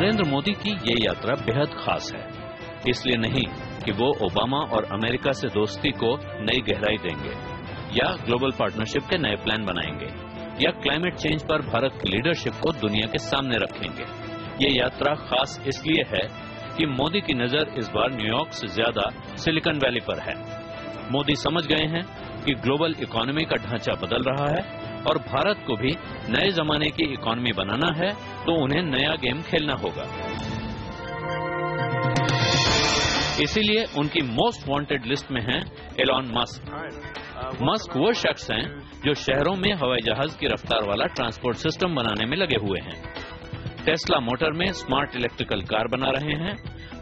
नरेंद्र मोदी की ये यात्रा बेहद खास है, इसलिए नहीं कि वो ओबामा और अमेरिका से दोस्ती को नई गहराई देंगे या ग्लोबल पार्टनरशिप के नए प्लान बनाएंगे या क्लाइमेट चेंज पर भारत की लीडरशिप को दुनिया के सामने रखेंगे। ये यात्रा खास इसलिए है कि मोदी की नजर इस बार न्यूयॉर्क से ज्यादा सिलिकॉन वैली पर है। मोदी समझ गए हैं कि ग्लोबल इकोनॉमी का ढांचा बदल रहा है और भारत को भी नए जमाने की इकोनॉमी बनाना है, तो उन्हें नया गेम खेलना होगा। इसीलिए उनकी मोस्ट वांटेड लिस्ट में हैं एलॉन मस्क। मस्क वो शख्स हैं जो शहरों में हवाई जहाज की रफ्तार वाला ट्रांसपोर्ट सिस्टम बनाने में लगे हुए हैं। टेस्ला मोटर में स्मार्ट इलेक्ट्रिकल कार बना रहे हैं,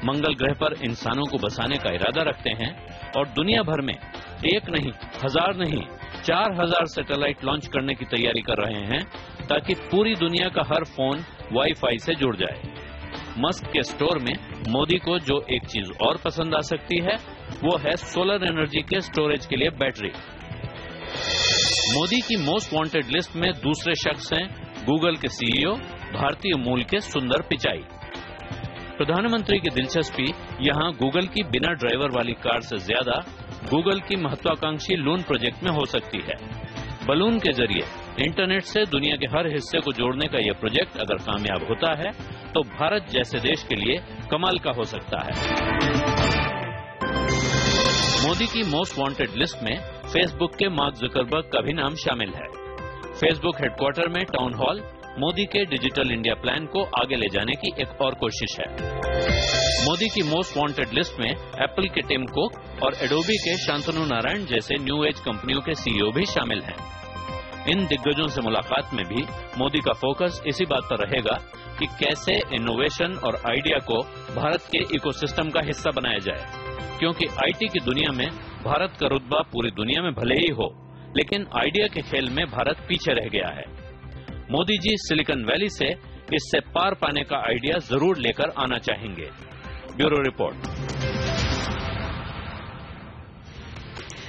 मंगल ग्रह पर इंसानों को बसाने का इरादा रखते हैं और दुनिया भर में एक नहीं, हजार नहीं, 4000 सैटेलाइट लॉन्च करने की तैयारी कर रहे हैं ताकि पूरी दुनिया का हर फोन वाईफाई से जुड़ जाए। मस्क के स्टोर में मोदी को जो एक चीज और पसंद आ सकती है वो है सोलर एनर्जी के स्टोरेज के लिए बैटरी। मोदी की मोस्ट वांटेड लिस्ट में दूसरे शख्स हैं गूगल के सीईओ, भारतीय मूल के सुंदर पिचाई। प्रधानमंत्री की दिलचस्पी यहां गूगल की बिना ड्राइवर वाली कार से ज्यादा गूगल की महत्वाकांक्षी लून प्रोजेक्ट में हो सकती है। बलून के जरिए इंटरनेट से दुनिया के हर हिस्से को जोड़ने का यह प्रोजेक्ट अगर कामयाब होता है तो भारत जैसे देश के लिए कमाल का हो सकता है। मोदी की मोस्ट वांटेड लिस्ट में फेसबुक के मार्क जुकरबर्ग का भी नाम शामिल है। फेसबुक हेडक्वार्टर में टाउन हॉल मोदी के डिजिटल इंडिया प्लान को आगे ले जाने की एक और कोशिश है। मोदी की मोस्ट वांटेड लिस्ट में एप्पल के टिम कुक और एडोबी के शांतनु नारायण जैसे न्यू एज कंपनियों के सीईओ भी शामिल हैं। इन दिग्गजों से मुलाकात में भी मोदी का फोकस इसी बात पर रहेगा कि कैसे इनोवेशन और आइडिया को भारत के इकोसिस्टम का हिस्सा बनाया जाए, क्योंकि आईटी की दुनिया में भारत का रुतबा पूरी दुनिया में भले ही हो, लेकिन आइडिया के खेल में भारत पीछे रह गया है। मोदी जी सिलिकॉन वैली से इससे पार पाने का आइडिया जरूर लेकर आना चाहेंगे। Bureau report.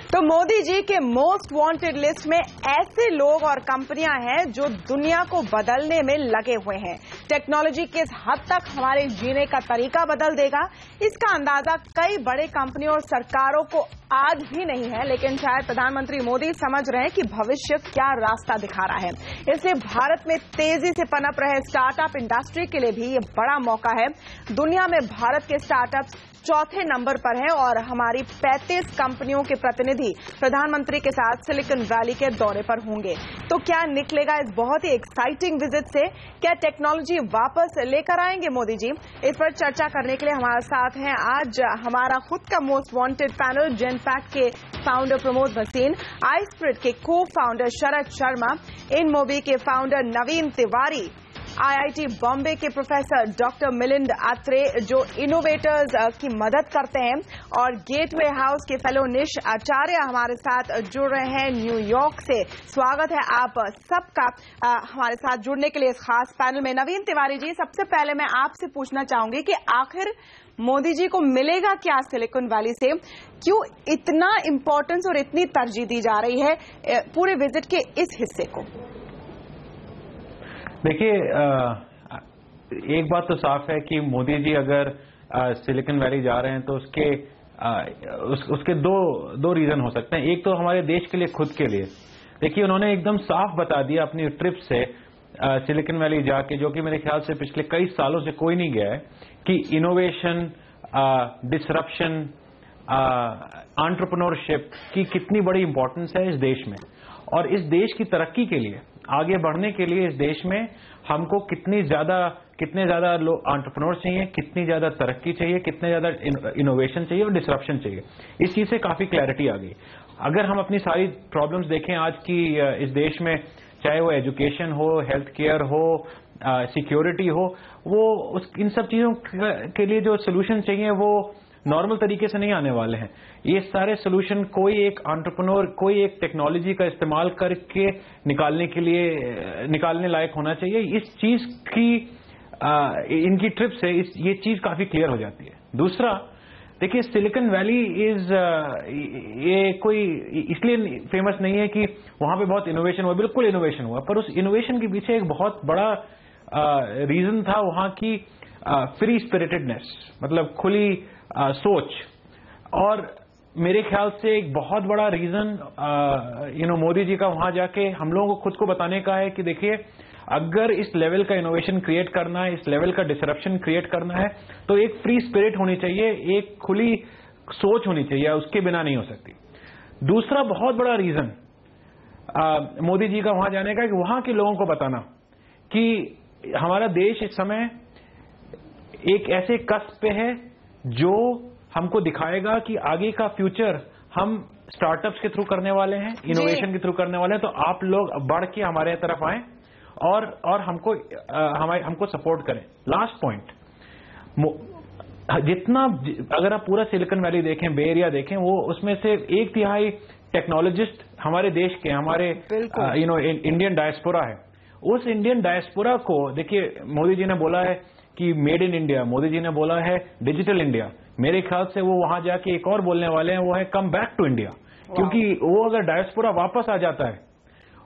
तो मोदी जी के मोस्ट वांटेड लिस्ट में ऐसे लोग और कंपनियां हैं जो दुनिया को बदलने में लगे हुए हैं। टेक्नोलॉजी किस हद तक हमारे जीने का तरीका बदल देगा, इसका अंदाजा कई बड़े कंपनियों और सरकारों को आज भी नहीं है, लेकिन शायद प्रधानमंत्री मोदी समझ रहे हैं कि भविष्य क्या रास्ता दिखा रहा है। इसलिए भारत में तेजी से पनप रहे स्टार्टअप इंडस्ट्री के लिए भी ये बड़ा मौका है। दुनिया में भारत के स्टार्टअप्स चौथे नंबर पर हैं और हमारी 35 कंपनियों के प्रतिनिधि प्रधानमंत्री के साथ सिलिकॉन वैली के दौरे पर होंगे। तो क्या निकलेगा इस बहुत ही एक्साइटिंग विजिट से? क्या टेक्नोलॉजी वापस लेकर आएंगे मोदी जी? इस पर चर्चा करने के लिए हमारे साथ हैं आज हमारा खुद का मोस्ट वांटेड पैनल, जेनपैक्ट के फाउंडर प्रमोद भसीन, आईस्प्रिट के को फाउंडर शरद शर्मा, इनमोबी के फाउंडर नवीन तिवारी, आईआईटी बॉम्बे के प्रोफेसर डॉक्टर मिलिंद आत्रे जो इनोवेटर्स की मदद करते हैं, और गेटवे हाउस के फेलो निश आचार्य हमारे साथ जुड़ रहे हैं न्यूयॉर्क से। स्वागत है आप सबका हमारे साथ जुड़ने के लिए इस खास पैनल में। नवीन तिवारी जी, सबसे पहले मैं आपसे पूछना चाहूंगी कि आखिर मोदी जी को मिलेगा क्या सिलिकॉन वैली से? क्यों इतना इंपॉर्टेंस और इतनी तरजीह दी जा रही है पूरे विजिट के इस हिस्से को? देखिए, एक बात तो साफ है कि मोदी जी अगर सिलिकॉन वैली जा रहे हैं तो उसके दो रीजन हो सकते हैं। एक तो हमारे देश के लिए, खुद के लिए। देखिए, उन्होंने एकदम साफ बता दिया अपनी ट्रिप से सिलिकॉन वैली जाके, जो कि मेरे ख्याल से पिछले कई सालों से कोई नहीं गया है, कि इनोवेशन, डिसरप्शन, एंटरप्रेन्योरशिप की कितनी बड़ी इंपॉर्टेंस है इस देश में। और इस देश की तरक्की के लिए, आगे बढ़ने के लिए इस देश में हमको कितने ज्यादा लोग एंटरप्रेन्योर चाहिए, कितनी ज्यादा तरक्की चाहिए, कितने ज्यादा इनोवेशन चाहिए और डिसरप्शन चाहिए। इस चीज से काफी क्लैरिटी आ गई। अगर हम अपनी सारी प्रॉब्लम्स देखें आज की इस देश में, चाहे वो एजुकेशन हो, हेल्थ केयर हो, सिक्योरिटी हो, वो इन सब चीजों के लिए जो सोल्यूशन चाहिए वो नॉर्मल तरीके से नहीं आने वाले हैं। ये सारे सोल्यूशन कोई एक एंटरप्रेन्योर, कोई एक टेक्नोलॉजी का इस्तेमाल करके निकालने लायक होना चाहिए। इस चीज की इनकी ट्रिप से ये चीज काफी क्लियर हो जाती है। दूसरा, देखिए, सिलिकॉन वैली ये कोई इसलिए फेमस नहीं है कि वहां पे बहुत इनोवेशन हुआ, बिल्कुल इनोवेशन हुआ, पर उस इनोवेशन के पीछे एक बहुत बड़ा रीजन था वहां की फ्री स्पिरिटेडनेस, मतलब खुली सोच। और मेरे ख्याल से एक बहुत बड़ा रीजन मोदी जी का वहां जाके हम लोगों को खुद को बताने का है कि देखिए, अगर इस लेवल का इनोवेशन क्रिएट करना है, इस लेवल का डिसरप्शन क्रिएट करना है, तो एक फ्री स्पिरिट होनी चाहिए, एक खुली सोच होनी चाहिए, उसके बिना नहीं हो सकती। दूसरा बहुत बड़ा रीजन मोदी जी का वहां जाने का, कि वहां के लोगों को बताना कि हमारा देश इस समय एक ऐसे कस्ब पे है जो हमको दिखाएगा कि आगे का फ्यूचर हम स्टार्टअप्स के थ्रू करने वाले हैं, इनोवेशन के थ्रू करने वाले हैं। तो आप लोग बढ़ के हमारे तरफ आए और हमको सपोर्ट करें। लास्ट पॉइंट, जितना अगर आप पूरा सिलिकॉन वैली देखें, बे एरिया देखें, वो उसमें से 1/3 टेक्नोलॉजिस्ट हमारे देश के, हमारे इंडियन डायस्पोरा है। उस इंडियन डायस्पोरा को देखिए, मोदी जी ने बोला है कि made in India, Modi ji ने बोला है डिजिटल इंडिया। मेरे ख्याल से वो वहां जाके एक और बोलने वाले हैं, वो है कम बैक टू इंडिया। क्योंकि वो अगर डायस्पोरा वापस आ जाता है,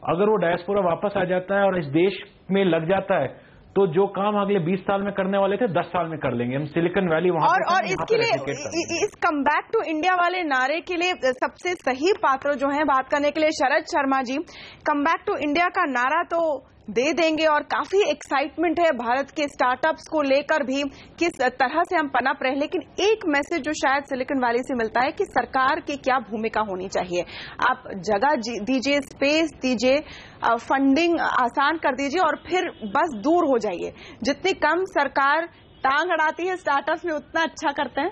अगर वो डायस्पोरा वापस आ जाता है और इस देश में लग जाता है, तो जो काम अगले 20 साल में करने वाले थे 10 साल में कर लेंगे हम। सिलिकॉन वैली वहां और इसके लिए, इस कम बैक टू इंडिया वाले नारे के लिए सबसे सही पात्र जो हैं बात करने के लिए Sharad Sharma ji. Come back to India का नारा तो दे देंगे और काफी एक्साइटमेंट है भारत के स्टार्टअप्स को लेकर भी, किस तरह से हम पनप रहे। लेकिन एक मैसेज जो शायद सिलिकॉन वैली से मिलता है कि सरकार की क्या भूमिका होनी चाहिए। आप जगह दीजिए, स्पेस दीजिए, फंडिंग आसान कर दीजिए और फिर बस दूर हो जाइए। जितनी कम सरकार टांग अड़ाती है स्टार्टअप्स में, उतना अच्छा करते हैं।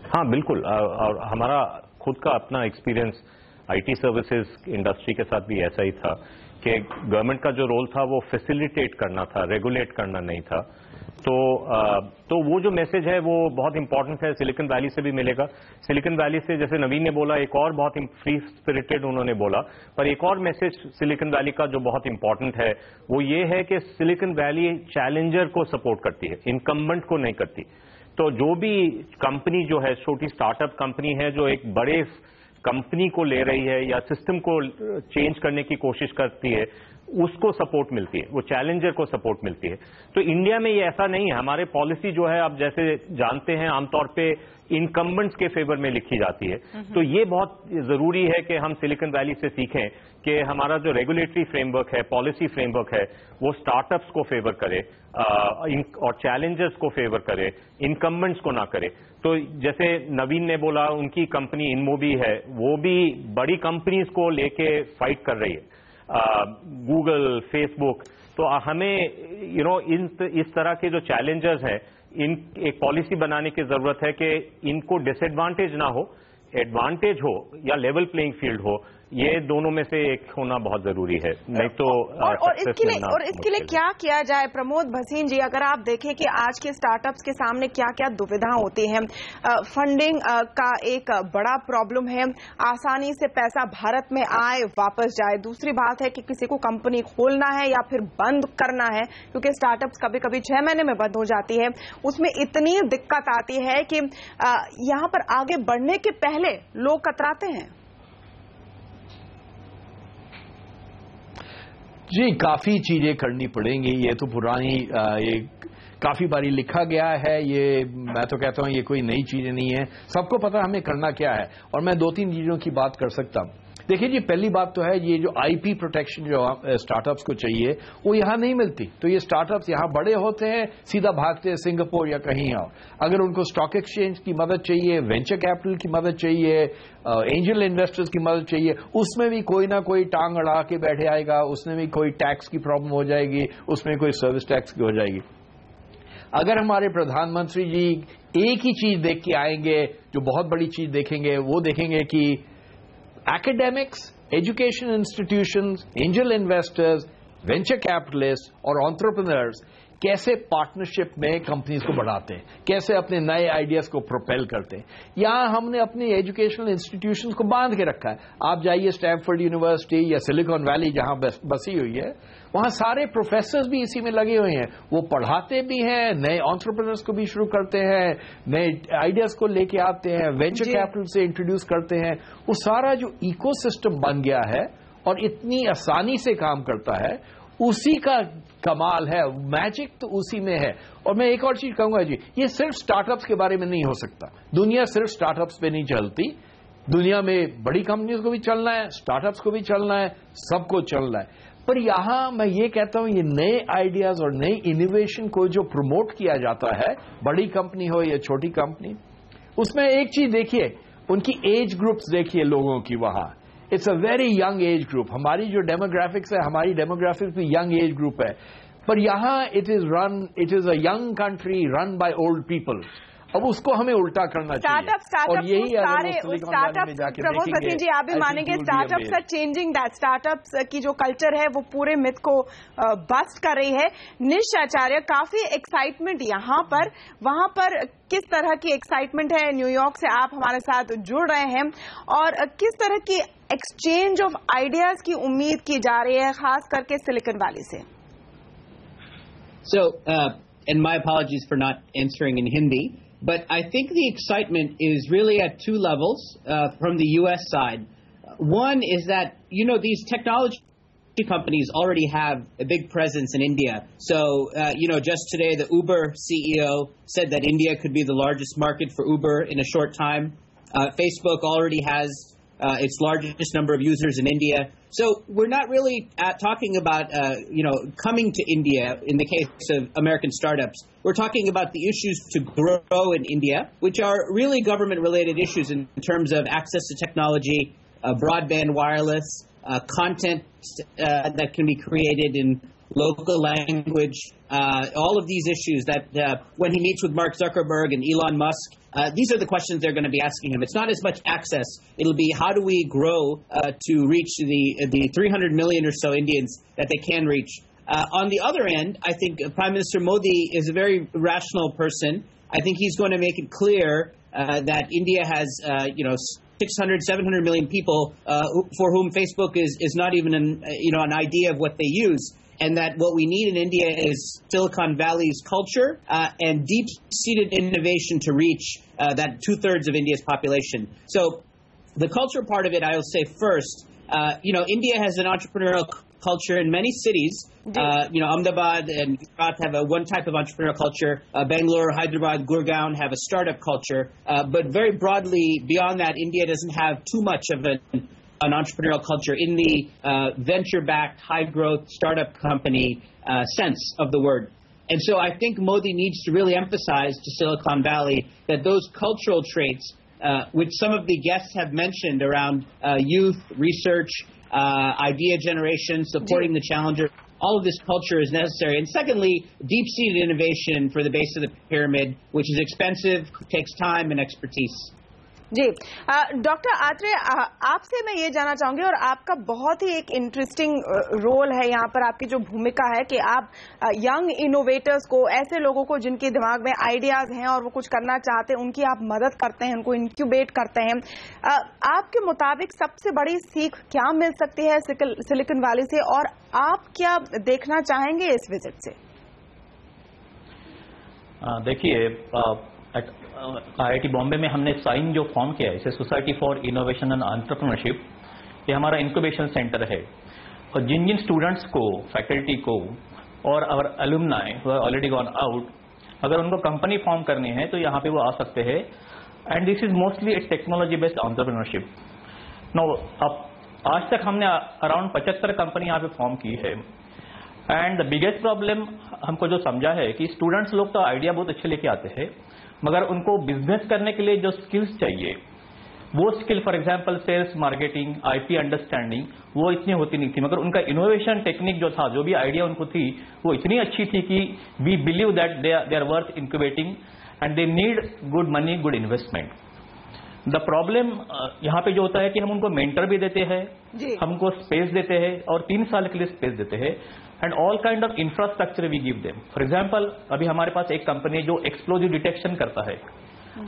हाँ बिल्कुल, और हमारा खुद का अपना एक्सपीरियंस आईटी सर्विसेज इंडस्ट्री के साथ भी ऐसा ही था कि गवर्नमेंट का जो रोल था वो फैसिलिटेट करना था, रेगुलेट करना नहीं था। तो वो जो मैसेज है वो बहुत इंपॉर्टेंट है, सिलिकॉन वैली से भी मिलेगा। सिलिकॉन वैली से, जैसे नवीन ने बोला, एक और बहुत फ्री स्पिरिटेड उन्होंने बोला, पर एक और मैसेज सिलिकॉन वैली का जो बहुत इंपॉर्टेंट है वो ये है कि सिलिकॉन वैली चैलेंजर को सपोर्ट करती है, इनकम्बेंट को नहीं करती। तो जो भी कंपनी जो है, छोटी स्टार्टअप कंपनी है जो एक बड़े कंपनी को ले रही है या सिस्टम को चेंज करने की कोशिश करती है, उसको सपोर्ट मिलती है, वो चैलेंजर को सपोर्ट मिलती है। तो इंडिया में ये ऐसा नहीं है। हमारे पॉलिसी जो है, आप जैसे जानते हैं, आमतौर पे इनकम्बेंट्स के फेवर में लिखी जाती है। तो ये बहुत जरूरी है कि हम सिलिकॉन वैली से सीखें कि हमारा जो रेगुलेटरी फ्रेमवर्क है, पॉलिसी फ्रेमवर्क है, वो स्टार्टअप्स को फेवर करे और चैलेंजर्स को फेवर करे, इनकम्बेंट्स को ना करे। तो जैसे नवीन ने बोला, उनकी कंपनी इनमोबी है, वो भी बड़ी कंपनीज को लेके फाइट कर रही है, गूगल, फेसबुक। तो हमें इस तरह के जो चैलेंजर्स हैं, एक पॉलिसी बनाने की जरूरत है कि इनको डिसएडवांटेज ना हो, एडवांटेज हो या लेवल प्लेइंग फील्ड हो। ये दोनों में से एक होना बहुत जरूरी है, नहीं तो और इसके लिए क्या किया जाए। प्रमोद भसीन जी, अगर आप देखें कि आज के स्टार्टअप्स के सामने क्या क्या दुविधा होती है। फंडिंग का एक बड़ा प्रॉब्लम है, आसानी से पैसा भारत में आए वापस जाए। दूसरी बात है कि किसी को कंपनी खोलना है या फिर बंद करना है, क्योंकि स्टार्टअप्स कभी कभी 6 महीने में बंद हो जाती है, उसमें इतनी दिक्कत आती है कि यहां पर आगे बढ़ने के पहले लोग कतराते हैं। जी, काफी चीजें करनी पड़ेंगी। ये तो पुरानी, ये काफी बारी लिखा गया है। ये मैं तो कहता हूं ये कोई नई चीजें नहीं है, सबको पता हमें करना क्या है। और मैं 2-3 चीजों की बात कर सकता हूं। देखिए जी, पहली बात तो है ये जो आईपी प्रोटेक्शन जो स्टार्टअप्स को चाहिए वो यहां नहीं मिलती। तो ये स्टार्टअप्स यहां बड़े होते हैं, सीधा भागते हैं सिंगापुर या कहीं और। अगर उनको स्टॉक एक्सचेंज की मदद चाहिए, वेंचर कैपिटल की मदद चाहिए, एंजल इन्वेस्टर्स की मदद चाहिए, उसमें भी कोई ना कोई टांग अड़ा के बैठे आएगा, उसमें भी कोई टैक्स की प्रॉब्लम हो जाएगी, उसमें कोई सर्विस टैक्स की हो जाएगी। अगर हमारे प्रधानमंत्री जी एक ही चीज देख के आएंगे, जो बहुत बड़ी चीज देखेंगे, वो देखेंगे कि academics, education institutions, angel investors, venture capitalists और entrepreneurs कैसे पार्टनरशिप में कंपनीज को बढ़ाते हैं, कैसे अपने नए आइडियाज को प्रोपेल करते हैं। यहां हमने अपनी एजुकेशनल इंस्टीट्यूशंस को बांध के रखा है। आप जाइए स्टैनफोर्ड यूनिवर्सिटी या सिलिकॉन वैली जहां बसी हुई है, वहां सारे प्रोफेसर्स भी इसी में लगे हुए हैं। वो पढ़ाते भी हैं, नए एंटरप्रेन्योर्स को भी शुरू करते हैं, नए आइडियाज को लेके आते हैं, वेंचर कैपिटल से इंट्रोड्यूस करते हैं। वो सारा जो इकोसिस्टम बन गया है और इतनी आसानी से काम करता है, उसी का कमाल है, मैजिक तो उसी में है। और मैं एक और चीज कहूंगा जी, ये सिर्फ स्टार्टअप्स के बारे में नहीं हो सकता। दुनिया सिर्फ स्टार्टअप्स पे नहीं चलती, दुनिया में बड़ी कंपनियों को भी चलना है, स्टार्टअप्स को भी चलना है, सबको चलना है। पर यहां मैं ये कहता हूं, ये नए आइडियाज और नई इनोवेशन को जो प्रमोट किया जाता है, बड़ी कंपनी हो या छोटी कंपनी, उसमें एक चीज देखिए, उनकी एज ग्रुप्स देखिए लोगों की। वहां it's a very young age group. हमारी जो डेमोग्राफिक्स है, हमारी डेमोग्राफिक्स भी यंग एज ग्रुप है, पर यहां it is a young country run by old people. अब उसको हमें उल्टा करना चाहिए। और यही प्रमोद भसीन जी, आप भी मानेंगे startups are changing that. Startups की जो कल्चर है वो पूरे मिथ को बस्ट कर रही है। निश आचार्य, काफी एक्साइटमेंट यहाँ पर, वहां पर किस तरह की एक्साइटमेंट है? न्यूयॉर्क से आप हमारे साथ जुड़ रहे हैं, और किस तरह की एक्सचेंज ऑफ आइडियाज की उम्मीद की जा रही है, खास करके सिलिकॉन वैली से? So, and my apologies for not answering in Hindi. But I think the excitement is really at two levels from the U.S. side. One is that, these technology companies already have a big presence in India. So, just today the Uber CEO said that India could be the largest market for Uber in a short time. Facebook already has its largest number of users in India. So we're not really talking about, coming to India in the case of American startups. We're talking about the issues to grow in India, which are really government-related issues in terms of access to technology, broadband wireless, content that can be created in local language, all of these issues that when he meets with Mark Zuckerberg and Elon Musk, these are the questions they're going to be asking him. It's not as much access. It'll be how do we grow to reach the 300 million or so Indians that they can reach. On the other end, I think Prime Minister Modi is a very rational person. I think he's going to make it clear that India has, 600, 700 million people for whom Facebook is not even an idea of what they use. And that what we need in India is Silicon Valley's culture and deep-seated innovation to reach that 2/3 of India's population. So the culture part of it, I will say first, India has an entrepreneurial culture in many cities. Ahmedabad and Gujarat have one type of entrepreneurial culture. Bangalore, Hyderabad, Gurgaon have a startup culture. But very broadly, beyond that, India doesn't have too much of an entrepreneurial culture in the venture-backed, high-growth startup company sense of the word. And so I think Modi needs to really emphasize to Silicon Valley that those cultural traits, which some of the guests have mentioned around youth, research, idea generation, supporting the challenger, all of this culture is necessary. And secondly, deep-seated innovation for the base of the pyramid, which is expensive, takes time and expertise. जी, doctor Atre, आपसे मैं ये जानना चाहूंगी, और आपका बहुत ही एक इंटरेस्टिंग रोल है यहाँ पर, आपकी जो भूमिका है कि आप यंग इनोवेटर्स को, ऐसे लोगों को जिनके दिमाग में आइडियाज हैं और वो कुछ करना चाहते हैं, उनकी आप मदद करते हैं, उनको इंक्यूबेट करते हैं। आपके मुताबिक सबसे बड़ी सीख क्या मिल सकती है सिलिकॉन वैली से, और आप क्या देखना चाहेंगे इस विजिट से? देखिए, IIT बॉम्बे में हमने साइन जो फॉर्म किया है, इसे society for innovation and entrepreneurship, ये हमारा इंक्यूबेशन सेंटर है। और जिन जिन स्टूडेंट्स को, फैकल्टी को और our alumni who are already gone out, अगर उनको कंपनी फॉर्म करनी है तो यहाँ पे वो आ सकते हैं। And this is mostly a technology based entrepreneurship. No, अब आज तक हमने अराउंड 75 कंपनी यहाँ पे फॉर्म की है। एंड द बिगेस्ट प्रॉब्लम हमको जो समझा है कि स्टूडेंट्स लोग तो आइडिया बहुत अच्छे लेके आते हैं, मगर उनको बिजनेस करने के लिए जो स्किल्स चाहिए, वो skill, for example sales, marketing, IP understanding, वो इतनी होती नहीं थी। मगर उनका इनोवेशन टेक्निक जो था, जो भी आइडिया उनको थी, वो इतनी अच्छी थी कि we believe that they are worth incubating and they need good money, good investment. The problem यहाँ पे जो होता है कि हम उनको मेंटर भी देते हैं, हमको स्पेस देते हैं और 3 साल के लिए स्पेस देते हैं, and all kind of infrastructure we give them. For example, अभी हमारे पास एक कंपनी है जो एक्सप्लोजिव डिटेक्शन करता है।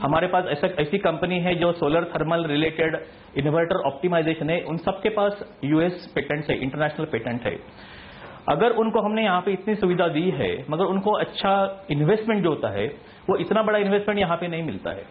हमारे पास ऐसी कंपनी है जो solar thermal related inverter optimization है, उन सबके पास यूएस पेटेंट है, इंटरनेशनल पेटेंट है। अगर उनको हमने यहाँ पे इतनी सुविधा दी है, मगर उनको अच्छा इन्वेस्टमेंट जो होता है, वो इतना बड़ा इन्वेस्टमेंट यहाँ पे नहीं मिलता है।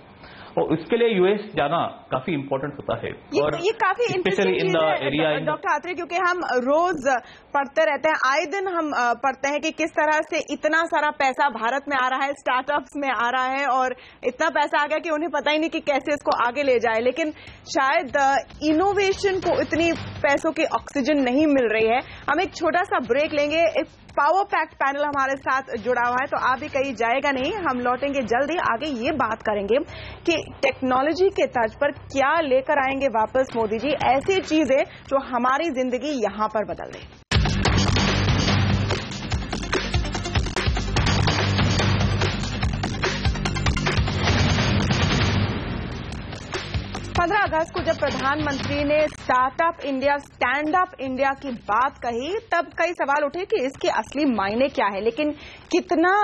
और उसके लिए यूएस जाना काफी इंपॉर्टेंट होता है। और ये काफी specially in the area doctor Atre, क्योंकि हम रोज पढ़ते रहते हैं, आए दिन हम पढ़ते हैं कि किस तरह से इतना सारा पैसा भारत में आ रहा है, स्टार्टअप्स में आ रहा है, और इतना पैसा आ गया कि उन्हें पता ही नहीं कि कैसे इसको आगे ले जाए। लेकिन शायद इनोवेशन को इतनी पैसों की ऑक्सीजन नहीं मिल रही है। हम एक छोटा सा ब्रेक लेंगे। एक पावर पैक्ट पैनल हमारे साथ जुड़ा हुआ है, तो आप भी कहीं जाएगा नहीं, हम लौटेंगे जल्दी। आगे ये बात करेंगे कि टेक्नोलॉजी के तर्ज पर क्या लेकर आएंगे वापस मोदी जी, ऐसी चीजें जो हमारी जिंदगी यहां पर बदल दें। 15 अगस्त को जब प्रधानमंत्री ने startup India, stand up India की बात कही, तब कई सवाल उठे कि इसके असली मायने क्या है, लेकिन कितना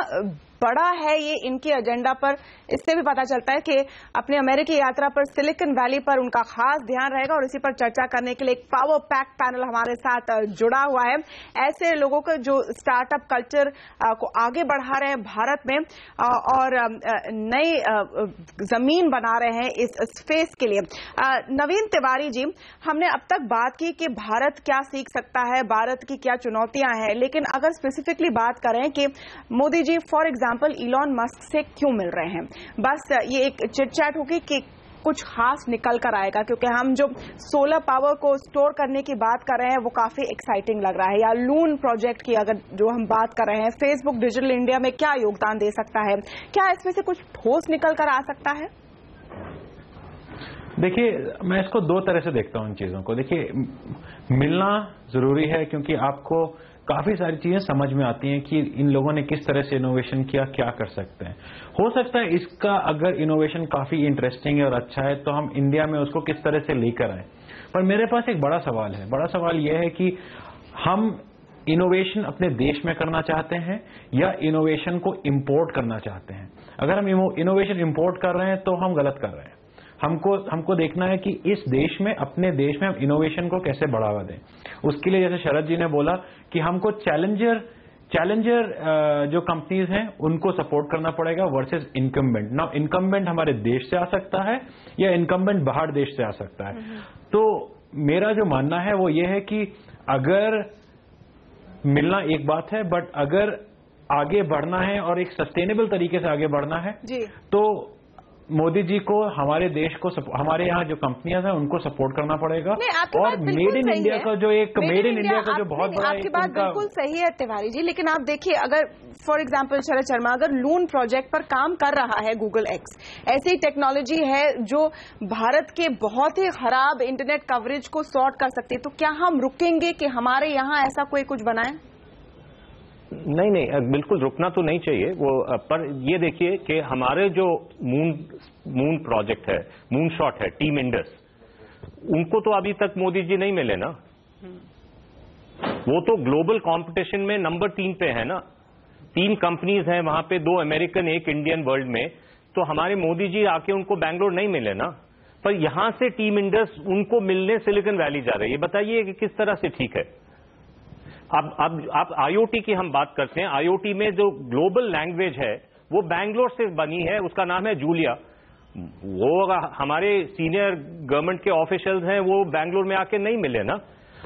बड़ा है ये इनके एजेंडा पर, इससे भी पता चलता है कि अपनी अमेरिकी यात्रा पर सिलिकॉन वैली पर उनका खास ध्यान रहेगा। और इसी पर चर्चा करने के लिए एक पावर पैक्ट पैनल हमारे साथ जुड़ा हुआ है। ऐसे लोगों को जो स्टार्टअप कल्चर को आगे बढ़ा रहे हैं भारत में और नई जमीन बना रहे हैं इस स्पेस के लिए। नवीन तिवारी जी, हमने अब तक बात की कि भारत क्या सीख सकता है, भारत की क्या चुनौतियां हैं, लेकिन अगर स्पेसिफिकली बात करें कि Modi ji for example Elon Musk से क्यों मिल रहे हैं, बस ये एक चिट चैट होगी कि कुछ खास निकल कर आएगा? क्योंकि हम जो सोलर पावर को स्टोर करने की बात कर रहे हैं वो काफी एक्साइटिंग लग रहा है, या लून प्रोजेक्ट की अगर जो हम बात कर रहे हैं, फेसबुक डिजिटल इंडिया में क्या योगदान दे सकता है, क्या इसमें से कुछ ठोस निकल कर आ सकता है? देखिए, मैं इसको दो तरह से देखता हूं इन चीजों को। देखिए, मिलना जरूरी है क्योंकि आपको काफी सारी चीजें समझ में आती हैं कि इन लोगों ने किस तरह से इनोवेशन किया, क्या कर सकते हैं। हो सकता है इसका अगर इनोवेशन काफी इंटरेस्टिंग है और अच्छा है तो हम इंडिया में उसको किस तरह से लेकर आए। पर मेरे पास एक बड़ा सवाल है। बड़ा सवाल यह है कि हम इनोवेशन अपने देश में करना चाहते हैं या इनोवेशन को इंपोर्ट करना चाहते हैं। अगर हम इनोवेशन इंपोर्ट कर रहे हैं तो हम गलत कर रहे हैं। हमको देखना है कि इस देश में, अपने देश में हम इनोवेशन को कैसे बढ़ावा दें। उसके लिए जैसे शरद जी ने बोला कि हमको चैलेंजर जो कंपनीज हैं उनको सपोर्ट करना पड़ेगा वर्सेस इनकम्बेंट। ना इनकम्बेंट हमारे देश से आ सकता है या इनकम्बेंट बाहर देश से आ सकता है। तो मेरा जो मानना है वो ये है कि अगर मिलना एक बात है, बट अगर आगे बढ़ना है और एक सस्टेनेबल तरीके से आगे बढ़ना है जी, तो मोदी जी को हमारे देश को, हमारे यहाँ जो कंपनियां हैं उनको सपोर्ट करना पड़ेगा। और मेड इन इंडिया का जो एक मेड इन इंडिया का जो बहुत बड़ा, आपकी बात बिल्कुल सही है तिवारी जी, लेकिन आप देखिए, अगर फॉर एग्जांपल शरद शर्मा अगर लून प्रोजेक्ट पर काम कर रहा है गूगल एक्स, ऐसी टेक्नोलॉजी है जो भारत के बहुत ही खराब इंटरनेट कवरेज को सॉर्ट कर सकती है, तो क्या हम रुकेंगे कि हमारे यहाँ ऐसा कोई कुछ बनाए? नहीं, बिल्कुल रुकना तो नहीं चाहिए वो। पर ये देखिए कि हमारे जो मून प्रोजेक्ट है, मून शॉट है, टीम इंडस, उनको तो अभी तक मोदी जी नहीं मिले ना। वो तो ग्लोबल कंपटीशन में नंबर 3 पे है ना। 3 कंपनीज हैं वहां पे, 2 अमेरिकन, 1 इंडियन वर्ल्ड में। तो हमारे मोदी जी आके उनको बैंगलोर नहीं मिले ना। पर यहां से टीम इंडस उनको मिलने सिलिकॉन वैली जा रही है। बताइए कि किस तरह से ठीक है। अब आप आईओटी की हम बात करते हैं। आईओटी में जो ग्लोबल लैंग्वेज है वो बैंगलोर से बनी है, उसका नाम है जूलिया। वो हमारे सीनियर गवर्नमेंट के ऑफिशियल्स हैं, वो बैंगलोर में आके नहीं मिले ना।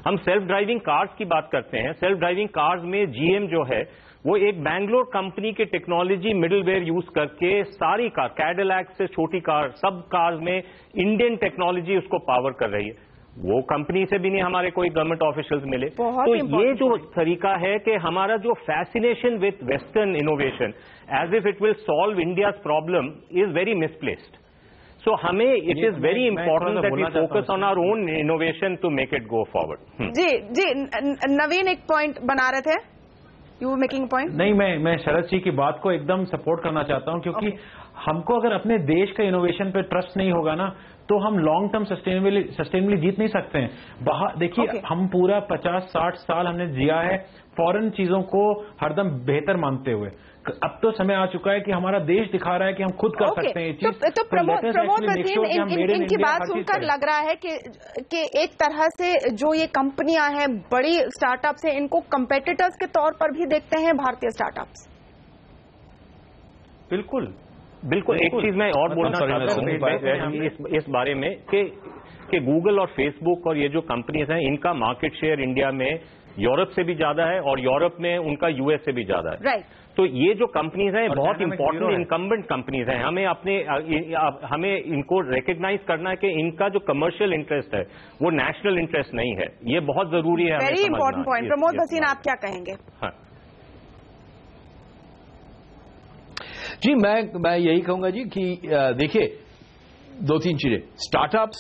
हम सेल्फ ड्राइविंग कार्स की बात करते हैं। सेल्फ ड्राइविंग कार्स में जीएम जो है वो एक बैंगलोर कंपनी की टेक्नोलॉजी मिडिलवेयर यूज करके सारी कार, कैडिलैक से छोटी कार, सब कार्स में इंडियन टेक्नोलॉजी उसको पावर कर रही है। वो कंपनी से भी नहीं हमारे कोई गवर्नमेंट ऑफिशियल्स मिले। तो ये जो तरीका है कि हमारा जो fascination with western innovation as if it will solve India's problem is very misplaced. So हमें it is very important that we focus on our own innovation to make it go forward. जी नवीन एक point बना रहे थे, you making point? नहीं, मैं शरद जी की बात को एकदम सपोर्ट करना चाहता हूं, क्योंकि हमको अगर अपने देश का इनोवेशन पे ट्रस्ट नहीं होगा ना तो हम लॉन्ग टर्म सस्टेनेबली जीत नहीं सकते हैं। बाहर देखिए, हम पूरा 50-60 साल हमने जिया है फॉरेन चीजों को हरदम बेहतर मानते हुए। अब तो समय आ चुका है कि हमारा देश दिखा रहा है कि हम खुद कर सकते हैं ये चीज। तो प्रमोद भसीन, इनकी बात सुनकर लग रहा है कि एक तरह से जो ये कंपनियां हैं, बड़ी स्टार्टअप्स हैं, इनको कंपेटिटर्स के तौर पर भी देखते हैं भारतीय स्टार्टअप्स। बिल्कुल, बिल्कुल, एक चीज मैं और बोलना चाहता हूँ इस बारे में कि गूगल और फेसबुक और ये जो कंपनीज हैं, इनका मार्केट शेयर इंडिया में यूरोप से भी ज्यादा है और यूरोप में उनका यूएस से भी ज्यादा है। राइट। तो ये जो कंपनीज हैं बहुत इंपॉर्टेंट इनकम्बेंट कंपनीज हैं। हमें इनको रिकग्नाइज करना है कि इनका जो कमर्शियल इंटरेस्ट है वो नेशनल इंटरेस्ट नहीं है। ये बहुत जरूरी है। Very important point. Pramod Bhasin, आप क्या कहेंगे? हाँ जी, मैं यही कहूंगा जी कि देखिए, दो तीन चीजें। स्टार्टअप्स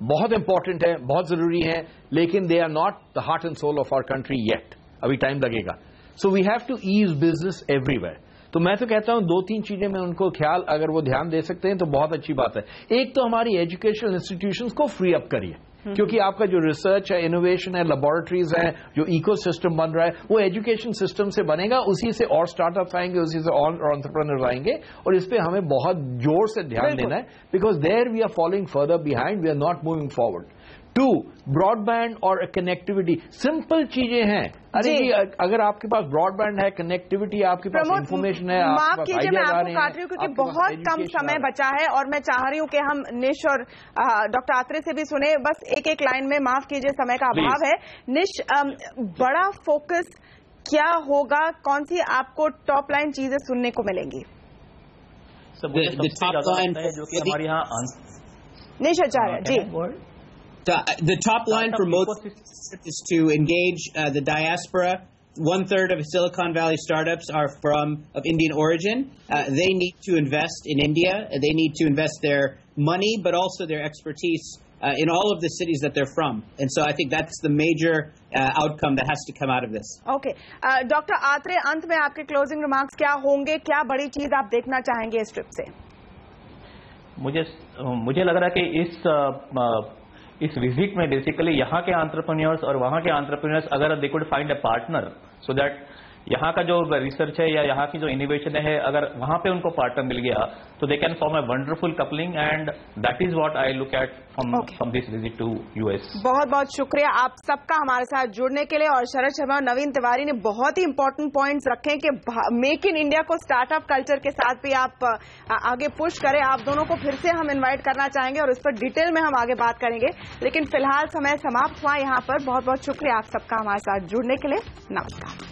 बहुत इंपॉर्टेंट है, बहुत जरूरी है, लेकिन they are not the heart and soul of our country yet. अभी टाइम लगेगा। So we have to ease business everywhere. तो मैं तो कहता हूं दो तीन चीजें में उनको ख्याल, अगर वो ध्यान दे सकते हैं तो बहुत अच्छी बात है। एक तो हमारी एजुकेशनल इंस्टीट्यूशंस को फ्री अप करिए, क्योंकि आपका जो रिसर्च है, इनोवेशन है, लेबोरेटरीज है, जो इकोसिस्टम बन रहा है, वो एजुकेशन सिस्टम से बनेगा। उसी से और स्टार्टअप्स आएंगे, उसी से और एंटरप्रेन्योर्स आएंगे, और इस पे हमें बहुत जोर से ध्यान देना है, because there we are following further behind, we are not moving forward. 2, broadband और कनेक्टिविटी, सिंपल चीजें हैं। अरे जी, अगर आपके पास ब्रॉडबैंड है, कनेक्टिविटी, आपके पास इंफॉर्मेशन है, माफ कीजिए मैं आपको काट रही हूँ क्योंकि बहुत कम समय बचा है और मैं चाह रही हूँ कि हम निश और डॉक्टर आत्रे से भी सुने, बस एक एक लाइन में। माफ कीजिए, समय का अभाव है। निश, बड़ा फोकस क्या होगा? कौन सी आपको टॉप लाइन चीजें सुनने को मिलेंगी? जो कि हमारे यहाँ निश आचार्य जी। The top line for most is to engage the diaspora. 1/3 of Silicon Valley startups are of Indian origin. They need to invest in India. They need to invest their money, but also their expertise in all of the cities that they're from. And so I think that's the major outcome that has to come out of this. Okay. Dr. Atre, अंत में आपके closing remarks क्या होंगे? क्या बड़ी चीज आप देखना चाहेंगे इस ट्रिप से? मुझे लग रहा है कि इस विजिट में बेसिकली यहाँ के एंटरप्रेन्योर्स और वहाँ के एंटरप्रेन्योर्स, अगर they could find a partner so that यहाँ का जो रिसर्च है या यहाँ की जो इनोवेशन है, अगर वहाँ पे उनको पार्टनर मिल गया तो they can form a wonderful coupling, and that is what I look at from this visit to US. बहुत बहुत शुक्रिया आप सबका हमारे साथ जुड़ने के लिए। और शरद शर्मा और नवीन तिवारी ने बहुत ही इंपॉर्टेंट पॉइंट्स रखे कि मेक इन इंडिया को स्टार्टअप कल्चर के साथ भी आप आगे पुश करें। आप दोनों को फिर से हम इन्वाइट करना चाहेंगे और इस पर डिटेल में हम आगे बात करेंगे, लेकिन फिलहाल समय समाप्त हुआ यहाँ पर। बहुत बहुत शुक्रिया आप सबका हमारे साथ जुड़ने के लिए। नमस्कार।